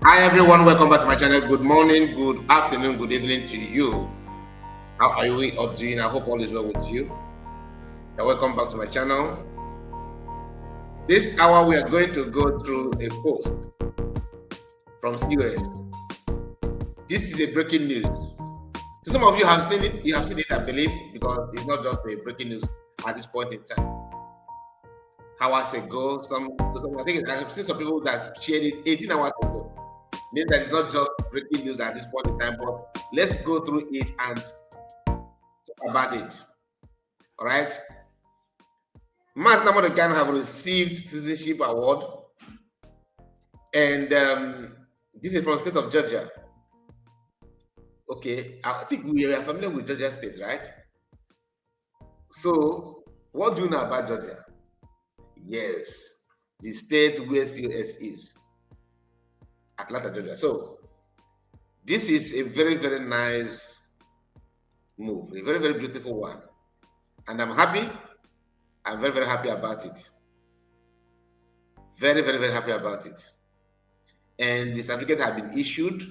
Hi everyone, welcome back to my channel. Good morning, good afternoon, good evening to you. How are you all doing? I hope all is well with you. Welcome back to my channel. This hour we are going to go through a post from COS. This is a breaking news. So some of you have seen it, I believe, because it's not just a breaking news at this point in time. Hours ago, I think I have seen some people that shared it 18 hours ago. Means that it's not just breaking news at this point in time, but let's go through it and talk about it. All right. Mazi Nnamdi have received citizenship award, and this is from state of Georgia. Okay, I think we are familiar with Georgia State, right? So, what do you know about Georgia? Yes, the state where COS is, Atlanta, Georgia. So, this is a very, very nice move, a very, very beautiful one, and I'm happy. I'm very, very happy about it. Very, very, very happy about it. And the certificate has been issued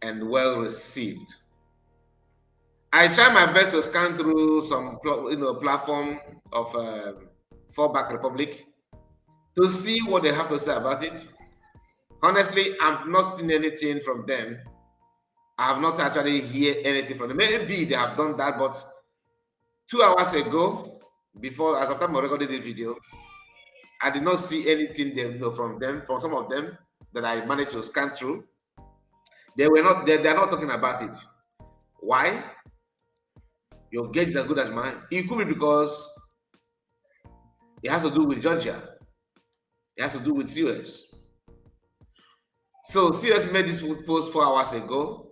and well received. I try my best to scan through some platform of Fallback Republic to see what they have to say about it. Honestly, I've not seen anything from them. I have not actually heard anything from them. Maybe they have done that, but 2 hours ago, before as after I recorded this video, I did not see anything from them, from some of them that I managed to scan through. They were not. They're not talking about it. Why? Your gauge is as good as mine. It could be because it has to do with Georgia. It has to do with COS. So COS made this post 4 hours ago.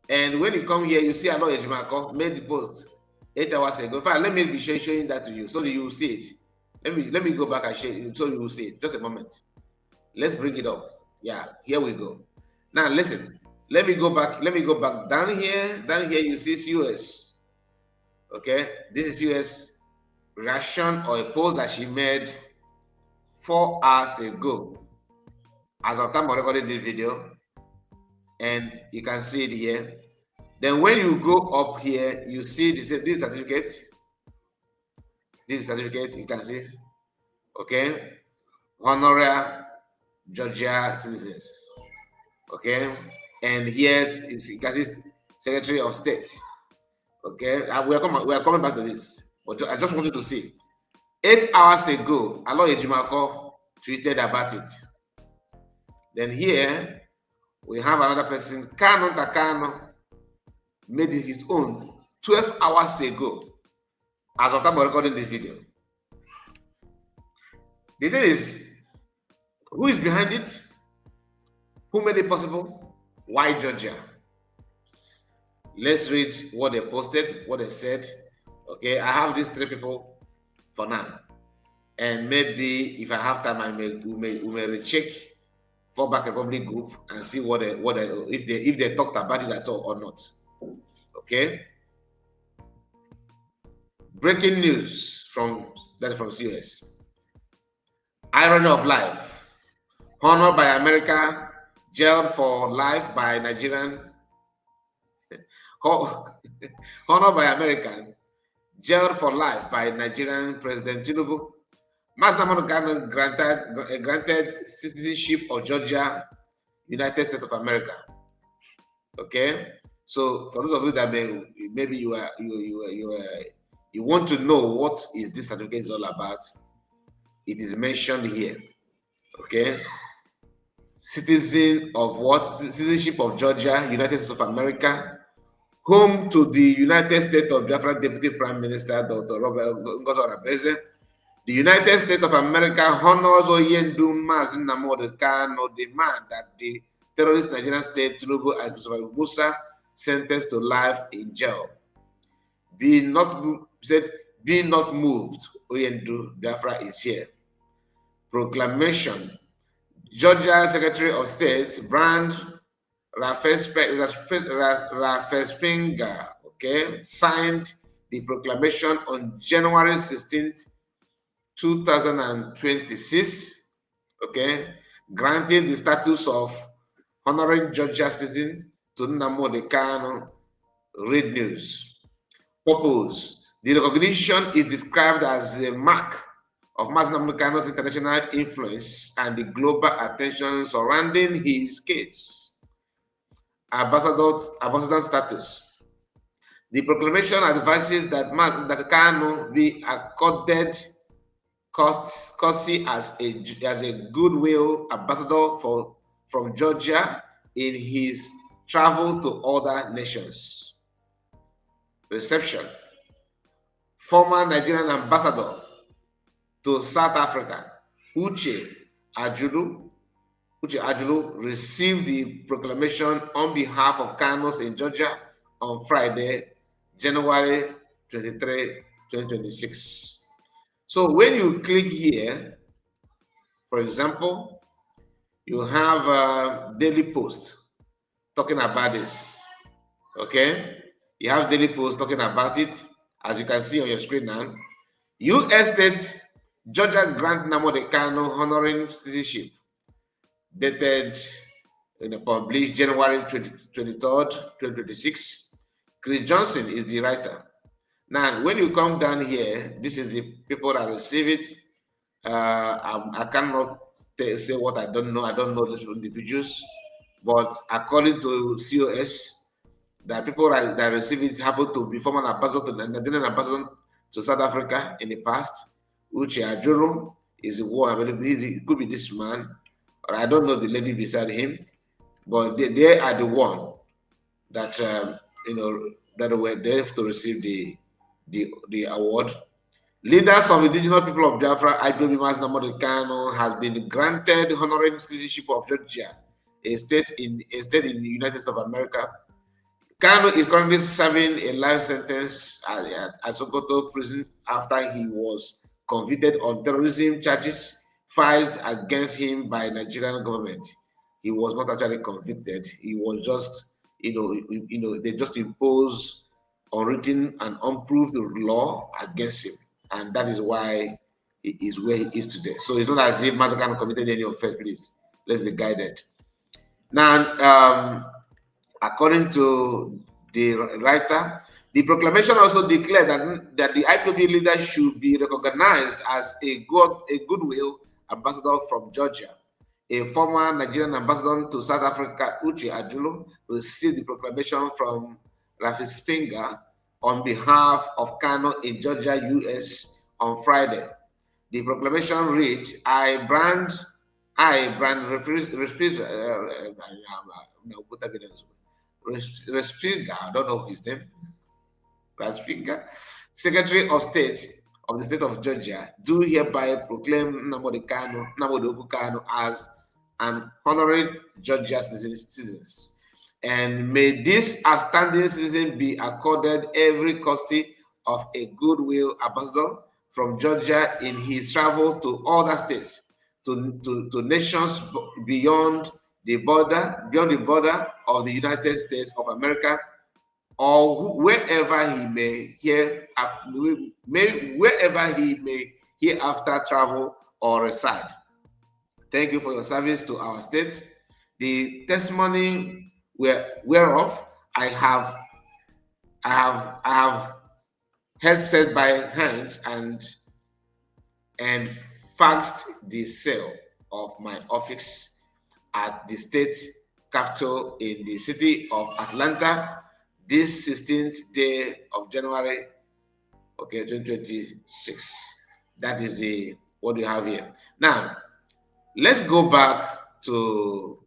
And when you come here, you see Alo Ejimako made the post 8 hours ago. In fact, let me be showing that to you so that you will see it. Let me go back and share it so you will see it. Just a moment. Let's bring it up. Yeah, here we go. Now listen. Let me go back. Let me go back down here. Down here, you see COS. Okay, this is COS reaction or a post that she made 4 hours ago. As of time I recorded this video, and you can see it here. Then when you go up here, you see this certificate. This is certificate, you can see. Okay, honorary Georgia citizens. Okay, and here's you can see Secretary of State. Okay, we are coming back to this, but I just wanted to see. 8 hours ago, Alo Ejimako tweeted about it. Then here we have another person, Kano Takano, made it his own 12 hours ago, as of time of recording this video. The thing is, who is behind it? Who made it possible? Why Georgia? Let's read what they posted, what they said. Okay, I have these 3 people for now. And maybe if I have time, we may recheck Fallback Republic group and see if they talked about it at all or not. Okay. Breaking news from COS. Irony of life. Honored by America, jailed for life by Nigerian. Honored by American, jailed for life by Nigerian President Tinubu. Mazi Nnamdi granted citizenship of Georgia, United States of America. Okay, so for those of you that maybe you want to know what is this certificate is all about, it is mentioned here. Okay, citizen of what? Citizenship of Georgia, United States of America, home to the United States of Biafra Deputy Prime Minister Dr. Robert Ngozo Arabeze. The United States of America honors Oyendu Mazi Nnamdi, the man that the terrorist Nigerian state Tinubu and Christopher Musa sentenced to life in jail. Be not moved, Oyendu Biafra is here. Proclamation. Georgia Secretary of State Brand Raffensperger, okay, signed the proclamation on January 16th, 2026. Okay, granting the status of honorary Georgia citizen to Nnamdi Kanu. Read news. Purpose. The recognition is described as a mark of Mazi Nnamdi Kanu's international influence and the global attention surrounding his case. Ambassador status. The proclamation advises that Kanu be accorded courtesy as a goodwill ambassador from Georgia in his travel to other nations. Reception. Former Nigerian ambassador to South Africa, Uche Ajulu, received the proclamation on behalf of Kanus in Georgia on Friday, January 23, 2026. So when you click here, for example, you have a Daily Post talking about this. Okay? You have Daily Post talking about it, as you can see on your screen now. U.S. State Georgia grant Nnamdi Kanu honoring citizenship, dated published January 23rd, 2026. Chris Johnson is the writer. Now, when you come down here, this is the people that receive it. I cannot say what I don't know. I don't know these individuals, but according to COS, the people that receive it happen to be former ambassador to Nigerian ambassador to South Africa in the past. Uche Ajuru is the one. I believe it could be this man, or I don't know the lady beside him, but they are the one that that were there to receive the award. Leaders of indigenous people of Biafra, IPOB Mazi Nnamdi Kanu, has been granted honorary citizenship of Georgia, a state in the United States of America. Kanu is currently serving a life sentence at Sokoto prison after he was convicted on terrorism charges filed against him by Nigerian government. He was not actually convicted. He was just, they just imposed unwritten and unproved law against him, and that is why he is where he is today. So it's not as if Mazi Kanu committed any offense. Please, let's be guided. Now, according to the writer, the proclamation also declared that the IPOB leader should be recognized as a goodwill ambassador from Georgia. A former Nigerian ambassador to South Africa, Uche Ajulu, received the proclamation from Rafi Spinga on behalf of Kanu in Georgia, US, on Friday. The proclamation read, I brand Respinga, I don't know his name, Respinga, Secretary of State of the State of Georgia, do hereby proclaim Nnamdi Kanu as an honorary Georgia citizen. And may this outstanding citizen be accorded every courtesy of a goodwill ambassador from Georgia in his travels to other states, to nations beyond the border of the United States of America, or wherever he may hereafter travel or reside. Thank you for your service to our state. The testimony whereof I have held set by hands and faxed the sale of my office at the state capital in the city of Atlanta this 16th day of January, 2026. That is what we have here. Now, let's go back to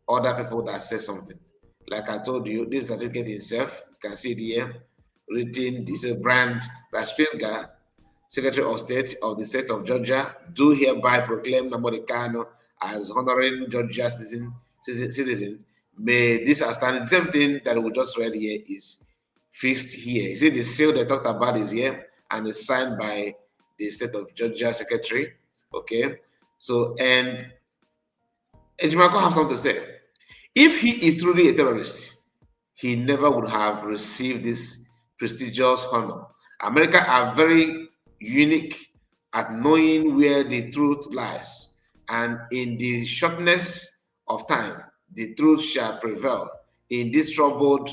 other people that say something. Like I told you, this certificate itself, you can see it here, written, this is Brand Raspilga, Secretary of State of the State of Georgia, do hereby proclaim Nnamdi Kanu as honoring Georgia citizens. May this outstanding, the same thing that we just read here is fixed here. You see the seal they talked about is here, and it's signed by the State of Georgia Secretary. Okay, so, and Ejimako has something to say. If he is truly a terrorist, he never would have received this prestigious honor. America are very unique at knowing where the truth lies, and in the shortness of time, the truth shall prevail in this troubled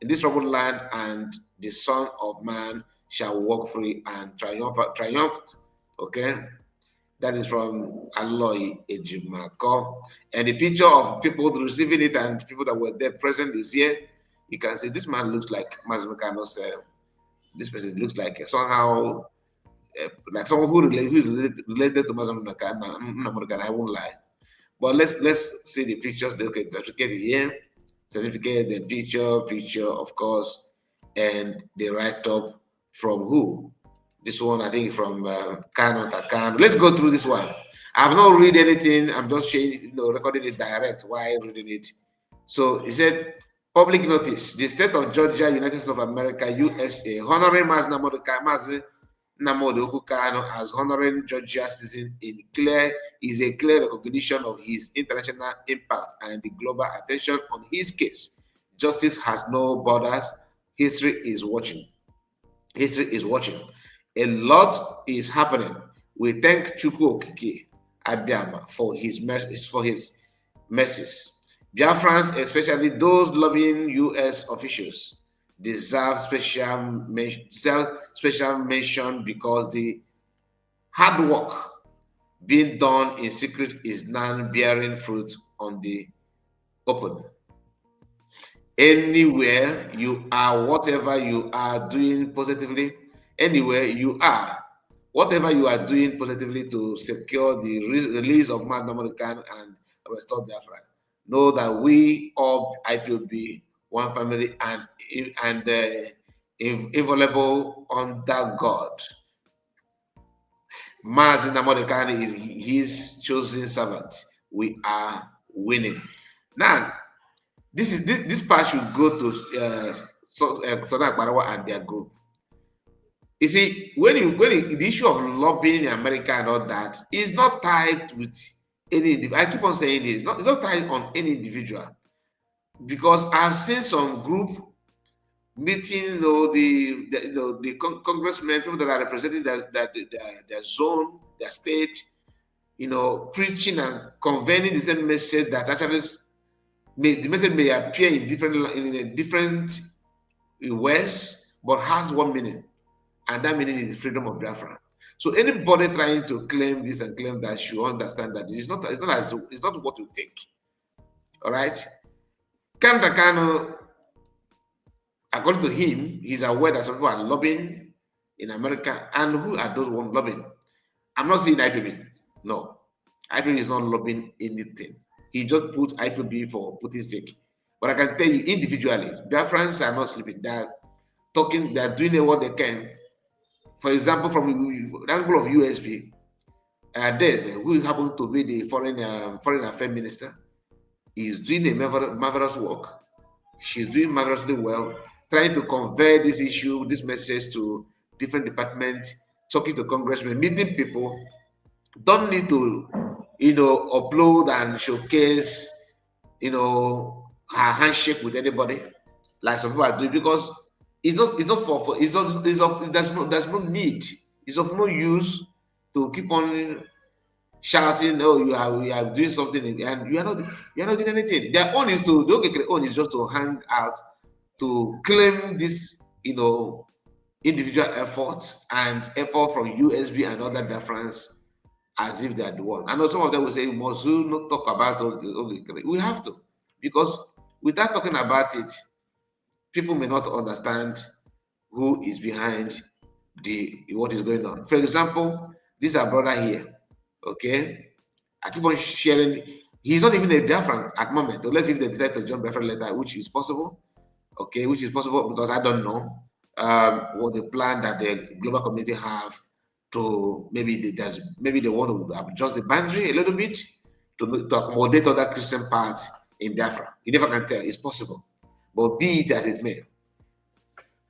land, and the Son of Man shall walk free and triumphed. Okay, that is from Aloy Ejimako. And the picture of people receiving it and people that were there present is here. You can see this man looks like Mazi Nnamdi. This person looks like somehow like someone who's related to Mazi Nnamdi. I won't lie. But let's see the pictures. Okay, certificate here, certificate, then picture, of course, and the write-up from who? This one, I think, from Kano Takano. Let's go through this one. I've not read anything. I'm just recording it direct while reading it. So he said, public notice: the state of Georgia, United States of America, USA, honoring Mazi Nnamdi Kano as honoring Georgia citizen is a clear recognition of his international impact and the global attention on his case. Justice has no borders. History is watching. History is watching. A lot is happening. We thank Chukwu Okike Abiyama for his messages. Biafrans, especially those lobbying U.S. officials, deserve special mention because the hard work being done in secret is now bearing fruit on the open. Anywhere you are, whatever you are doing positively, anywhere you are, whatever you are doing positively to secure the release of Mazi Nnamdi Kanu and restore Biafra, know that we all IPOB, one family, and inviolable under God. Mazi Nnamdi Kanu is his chosen servant. We are winning. Now, this part should go to Southern Barawa and their group. You see, when the issue of lobbying in America and all that is not tied with any. I keep on saying this. It's not tied on any individual, because I've seen some group meeting, the congressmen, people that are representing their zone, their state, preaching and conveying the same message that actually the message may appear in different ways, but has one meaning, and that meaning is the freedom of Biafra. So anybody trying to claim this and claim that should understand that it's not what you think. All right, Kanu Kanu, according to him, he's aware that some people are lobbying in America, and who are those one lobbying? I'm not saying IPB. No, IPB is not lobbying anything. He just put IPB for Putin's sake. But I can tell you individually, Biafrans are not sleeping. They're talking, they're doing what they can. For example, from the angle of USP, there's who happened to be the foreign affairs minister, is doing a marvelous work. She's doing marvelously well, trying to convey this issue, this message to different departments, talking to congressmen, meeting people. Don't need to, upload and showcase, her handshake with anybody, like some people are doing, because there's no need. It's of no use to keep on shouting, "Oh, we are doing something," and you're not doing anything. Their own is to the own is just to hang out, to claim this, individual efforts and effort from USB and other Biafrans as if they are the one. I know some of them will say, "Must you not talk about Ogekere?" We have to, because without talking about it, people may not understand who is behind what is going on. For example, this is our brother here. Okay, I keep on sharing. He's not even a Biafran at the moment. So let's see if they decide to join Biafran later, which is possible. Okay, which is possible because I don't know what the plan that the global community have to maybe they want to adjust the boundary a little bit to accommodate other Christian parts in Biafra. You never can tell. It's possible, but be it as it may,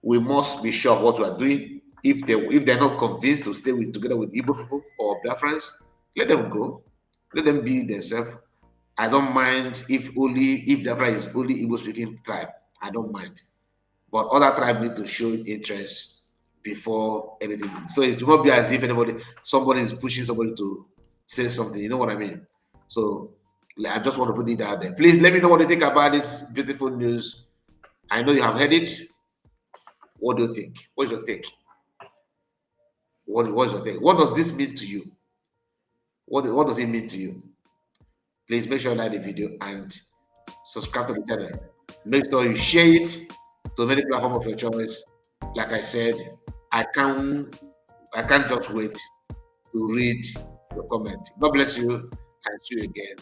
we must be sure of what we are doing. If they're not convinced to stay together with Igbo people or Biafrans, let them go. Let them be themselves. I don't mind if Biafra is only Igbo speaking tribe. I don't mind. But other tribes need to show interest before anything. So it will not be as if somebody is pushing somebody to say something. You know what I mean? So I just want to put it out there. Please let me know what you think about this beautiful news. I know you have heard it. What do you think? What's your take? What's your take? What does this mean to you? What does it mean to you? Please make sure you like the video and subscribe to the channel. Make sure you share it to many platforms of your choice. Like I said, I can't just wait to read your comment. God bless you and see you again.